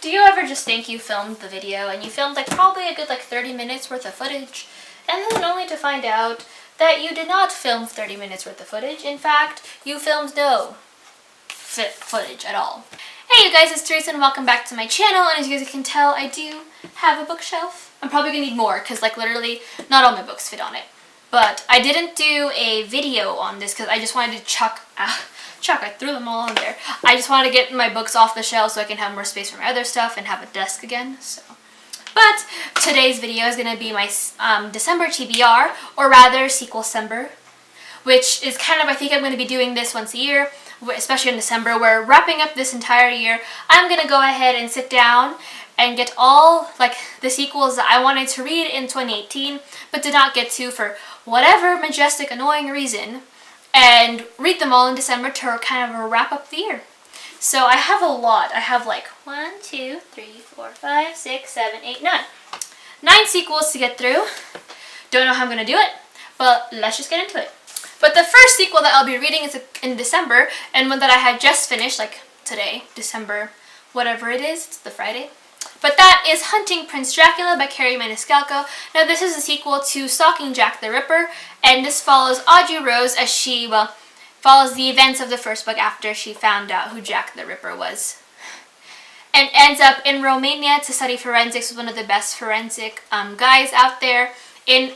Do you ever just think you filmed the video and you filmed like probably a good 30 minutes worth of footage, and then only to find out that you did not film 30 minutes worth of footage. In fact, you filmed no footage at all. Hey you guys, it's Teresa and welcome back to my channel, and as you guys can tell, I do have a bookshelf. I'm probably gonna need more because literally not all my books fit on it. But I didn't do a video on this because I just wanted to I threw them all on there. I just wanted to get my books off the shelf so I can have more space for my other stuff and have a desk again. But today's video is going to be my December TBR, or rather Sequel-cember, which is kind of, I think I'm going to be doing this once a year, especially in December. We're wrapping up this entire year. I'm going to go ahead and sit down and get all the sequels that I wanted to read in 2018 but did not get to for whatever majestic annoying reason, and read them all in December to kind of wrap up the year. So I have a lot. I have 1, 2, 3, 4, 5, 6, 7, 8, 9. 9 sequels to get through. Don't know how I'm going to do it, but let's just get into it. But the first sequel that I'll be reading is in December, and one that I had just finished, today, December, whatever it is, it's the Friday. But that is Hunting Prince Dracula by Carrie Maniscalco. Now this is a sequel to Stalking Jack the Ripper, and this follows Audrey Rose as she, follows the events of the first book after she found out who Jack the Ripper was. And ends up in Romania to study forensics with one of the best forensic guys out there in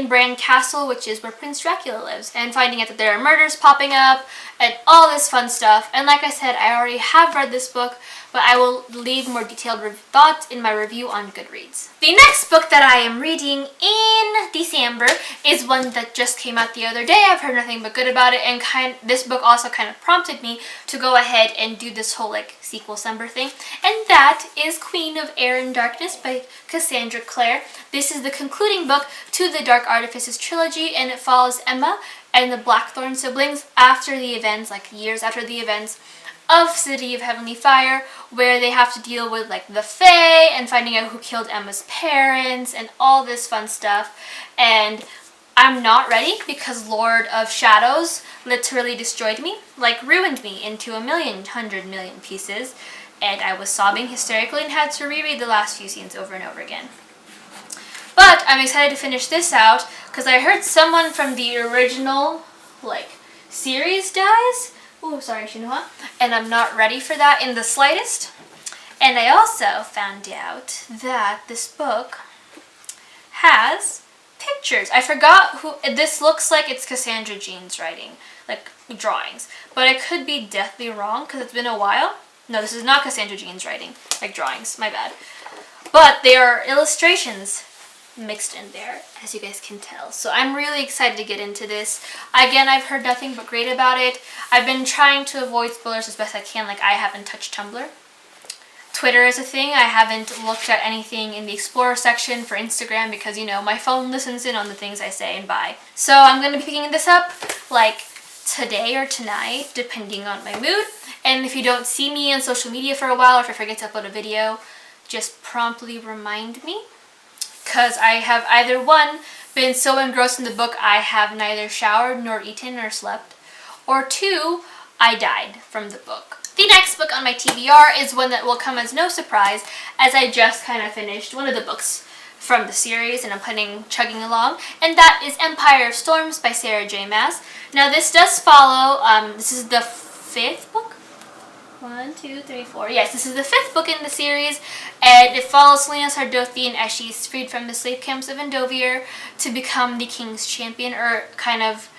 Bran Castle, which is where Prince Dracula lives, and finding out that there are murders popping up and all this fun stuff. And like I said, I already have read this book, but I will leave more detailed thoughts in my review on Goodreads. The next book that I am reading in December is one that just came out the other day. I've heard nothing but good about it, and this book also kind of prompted me to go ahead and do this whole Sequel-cember thing, and that is Queen of Air and Darkness by Cassandra Clare. This is the concluding book to the Dark Artifices trilogy, and it follows Emma and the Blackthorn siblings after the events, years after the events of City of Heavenly Fire, where they have to deal with the Fae and finding out who killed Emma's parents and all this fun stuff. And I'm not ready because Lord of Shadows literally destroyed me, ruined me into 100 million pieces, and I was sobbing hysterically and had to reread the last few scenes over and over again. But I'm excited to finish this out because I heard someone from the original series dies. Oh, sorry, Shinoha. And I'm not ready for that in the slightest. And I also found out that this book has pictures. I forgot who this looks like. It's Cassandra Jean's writing, drawings. But I could be deathly wrong because it's been a while. No, this is not Cassandra Jean's writing, drawings. My bad. But they are illustrations mixed in there, as you guys can tell. So I'm really excited to get into this. Again, I've heard nothing but great about it. I've been trying to avoid spoilers as best I can. I haven't touched Tumblr. Twitter is a thing. I haven't looked at anything in the Explorer section for Instagram because, my phone listens in on the things I say and buy. So I'm going to be picking this up today or tonight, depending on my mood. And if you don't see me on social media for a while, or if I forget to upload a video, just promptly remind me. Because I have either one, been so engrossed in the book I have neither showered nor eaten nor slept, or 2, I died from the book. The next book on my TBR is one that will come as no surprise, as I just kind of finished one of the books from the series and I'm chugging along, and that is Empire of Storms by Sarah J. Maas. Now this does follow, this is the 5th book? 1, 2, 3, 4. Yes, this is the 5th book in the series, and it follows Selena Sardothian as she's freed from the slave camps of Endovier to become the King's Champion, or kind of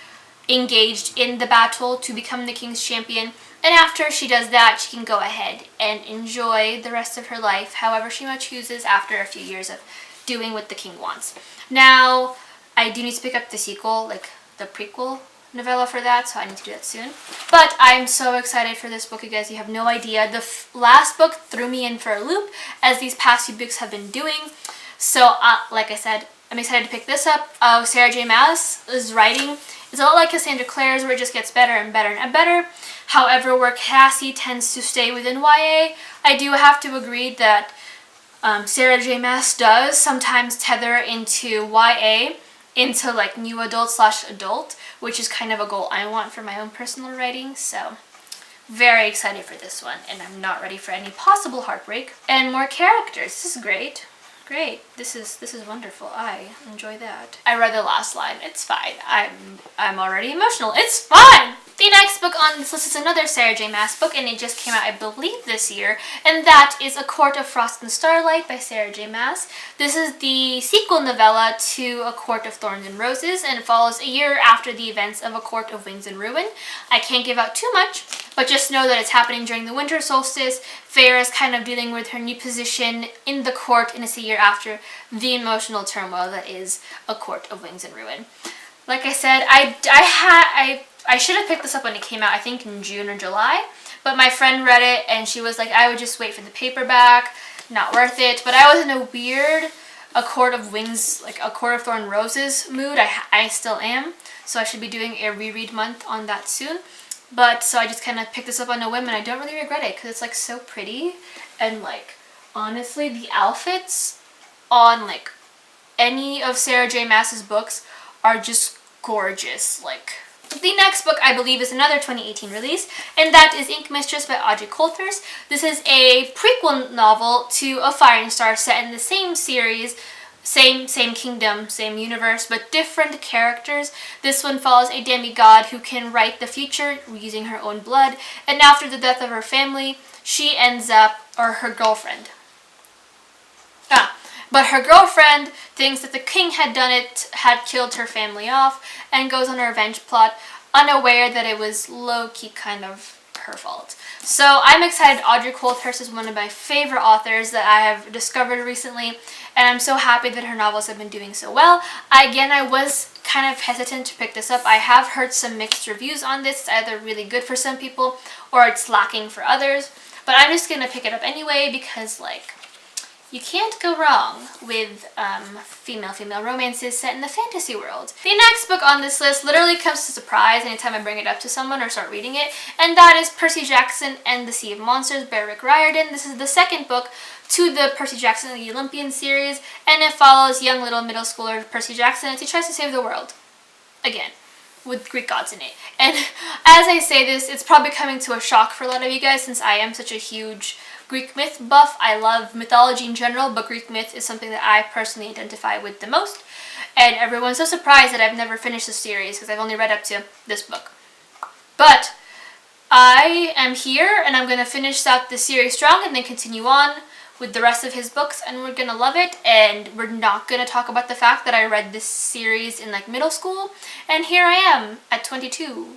engaged in the battle to become the King's Champion. And after she does that, she can go ahead and enjoy the rest of her life however she might chooses after a few years of doing what the king wants. Now, I do need to pick up the sequel, the prequel novella for that, so I need to do that soon. But I'm so excited for this book, you guys. You have no idea. The last book threw me in for a loop, as these past few books have been doing. So, like I said, I'm excited to pick this up. Sarah J. Maas' writing is a lot like Cassandra Clare's, where it just gets better and better and better. However, where Cassie tends to stay within YA, I do have to agree that Sarah J. Maas does sometimes tether into YA, into new adult / adult, which is kind of a goal I want for my own personal writing. So Very excited for this one, and I'm not ready for any possible heartbreak. And more characters. This is great. Great. This is wonderful. I enjoy that. I read the last line. It's fine. I'm already emotional. It's fine. The next book on this list is another Sarah J. Maas book, and it just came out, I believe, this year, and that is A Court of Frost and Starlight by Sarah J. Maas. This is the sequel novella to A Court of Thorns and Roses, and it follows a year after the events of A Court of Wings and Ruin. I can't give out too much, but just know that it's happening during the winter solstice. Feyre's kind of dealing with her new position in the court, and it's a year after the emotional turmoil that is A Court of Wings and Ruin. Like I said, I should have picked this up when it came out, I think in June or July, but my friend read it and she was like, I would just wait for the paperback, not worth it. But I was in a weird A Court of Wings, like A Court of Thorn Roses mood. I still am, so I should be doing a reread month on that soon. But so I just kind of picked this up on a whim, and I don't really regret it because it's like so pretty, and like honestly the outfits on like any of Sarah J. Maas's books are just gorgeous. Like, the next book, I believe, is another 2018 release, and that is Ink Mistress by Audrey Coulthurst. This is a prequel novel to A Firing Star set in the same series, same kingdom, same universe, but different characters. This one follows a demigod who can write the future using her own blood, and after the death of her family, she ends up, or her girlfriend. But her girlfriend thinks that the king had done it, had killed her family off, and goes on a revenge plot, unaware that it was low-key kind of her fault. So I'm excited. Audrey Coulthurst is one of my favorite authors that I have discovered recently, and I'm so happy that her novels have been doing so well. I was kind of hesitant to pick this up. I have heard some mixed reviews on this. It's either really good for some people or it's lacking for others, but I'm just going to pick it up anyway because, like, you can't go wrong with female romances set in the fantasy world. The next book on this list literally comes as a surprise anytime I bring it up to someone or start reading it, and that is Percy Jackson and the Sea of Monsters by Rick Riordan. This is the second book to the Percy Jackson and the Olympian series, and it follows young little middle schooler Percy Jackson as he tries to save the world. Again, with Greek gods in it. And as I say this, it's probably coming to a shock for a lot of you guys since I am such a huge Greek myth buff. I love mythology in general, but Greek myth is something that I personally identify with the most. And everyone's so surprised that I've never finished the series because I've only read up to this book. But I am here and I'm going to finish out the series strong and then continue on with the rest of his books, and we're going to love it. And we're not going to talk about the fact that I read this series in like middle school, and here I am at 22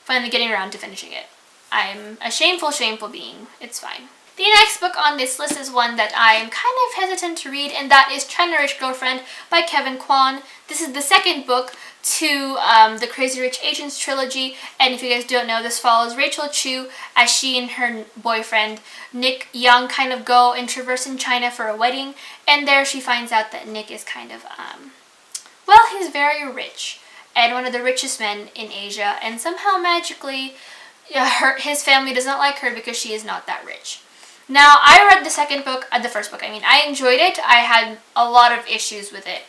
finally getting around to finishing it. I'm a shameful being. It's fine. The next book on this list is one that I'm kind of hesitant to read, and that is China Rich Girlfriend by Kevin Kwan. This is the second book to the Crazy Rich Asians trilogy, and if you guys don't know, this follows Rachel Chu as she and her boyfriend Nick Young kind of go and traverse in China for a wedding, and there she finds out that Nick is kind of, well, he's very rich and one of the richest men in Asia, and somehow magically his family does not like her because she is not that rich. Now, I read the first book, I enjoyed it. I had a lot of issues with it,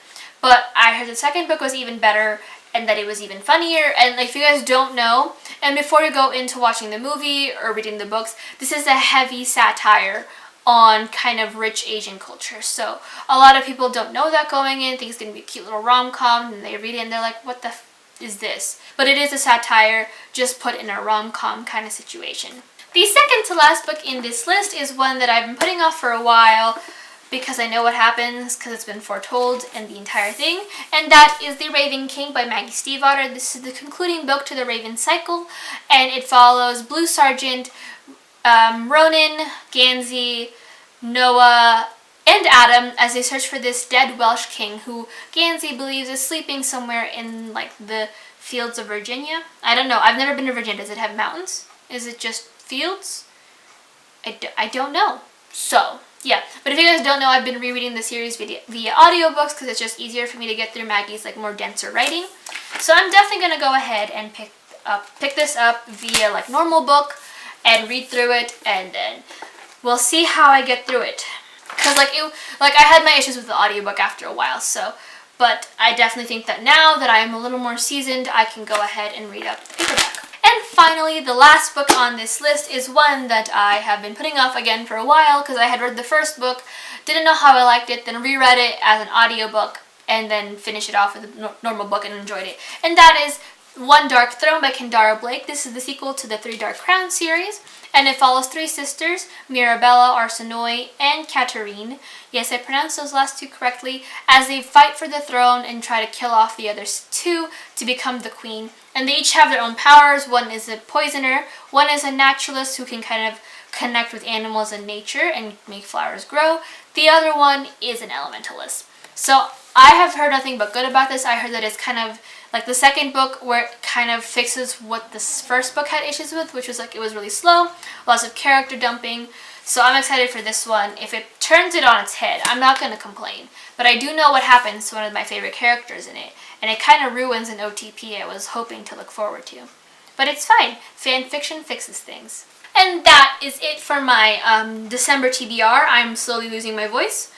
but I heard the second book was even better and that it was even funnier. And like, if you guys don't know, and before you go into watching the movie or reading the books, this is a heavy satire on kind of rich Asian culture. So a lot of people don't know that going in, think it's going to be a cute little rom-com, and they read it and they're like, what the is this? But it is a satire just put in a rom-com kind of situation. The second to last book in this list is one that I've been putting off for a while because I know what happens because it's been foretold in the entire thing, and that is The Raven King by Maggie Stiefvater. This is the concluding book to the Raven cycle, and it follows Blue Sergeant, Ronan, Gansey, Noah, and Adam as they search for this dead Welsh king who Gansey believes is sleeping somewhere in like the fields of Virginia. I don't know. I've never been to Virginia. Does it have mountains? Is it just fields? I don't know. So, yeah. But if you guys don't know, I've been rereading the series via audiobooks because it's just easier for me to get through Maggie's like more denser writing. So I'm definitely going to go ahead and pick this up via like normal book and read through it, and then we'll see how I get through it. Because like I had my issues with the audiobook after a while, so, but I definitely think that now that I am a little more seasoned, I can go ahead and read up the paperback. And finally, the last book on this list is one that I have been putting off again for a while because I had read the first book, didn't know how I liked it, then reread it as an audiobook, and then finished it off with a normal book and enjoyed it. And that is One Dark Throne by Kendara Blake. This is the sequel to the Three Dark Crowns series, and it follows three sisters, Mirabella, Arsinoe, and Katarine. Yes, I pronounced those last two correctly, as they fight for the throne and try to kill off the other two to become the queen. And they each have their own powers. One is a poisoner, one is a naturalist who can kind of connect with animals and nature and make flowers grow. The other one is an elementalist. So I have heard nothing but good about this. I heard that it's kind of like the second book, where it kind of fixes what this first book had issues with, which was like it was really slow, lots of character dumping. So I'm excited for this one. If it turns it on its head, I'm not going to complain. But I do know what happens to one of my favorite characters in it, and it kind of ruins an OTP I was hoping to look forward to. But it's fine. Fan fiction fixes things. And that is it for my December TBR. I'm slowly losing my voice,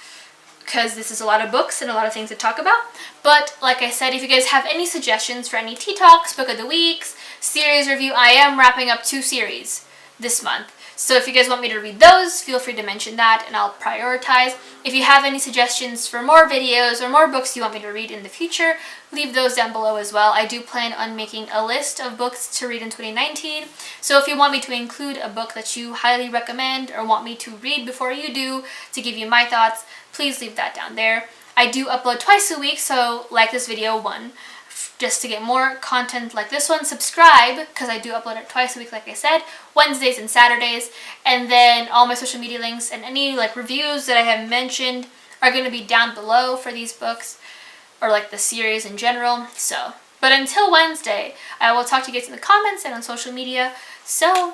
because this is a lot of books and a lot of things to talk about. But like I said, if you guys have any suggestions for any tea talks, book of the weeks, series review, I am wrapping up 2 series this month. So if you guys want me to read those, feel free to mention that and I'll prioritize. If you have any suggestions for more videos or more books you want me to read in the future, leave those down below as well. I do plan on making a list of books to read in 2019. So if you want me to include a book that you highly recommend or want me to read before you do to give you my thoughts, please leave that down there. I do upload twice a week, so like this video one, just to get more content like this one. Subscribe, because I do upload it twice a week, like I said, Wednesdays and Saturdays. And then all my social media links and any like reviews that I have mentioned are going to be down below for these books, or like the series in general. So, but until Wednesday, I will talk to you guys in the comments and on social media. So,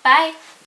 bye.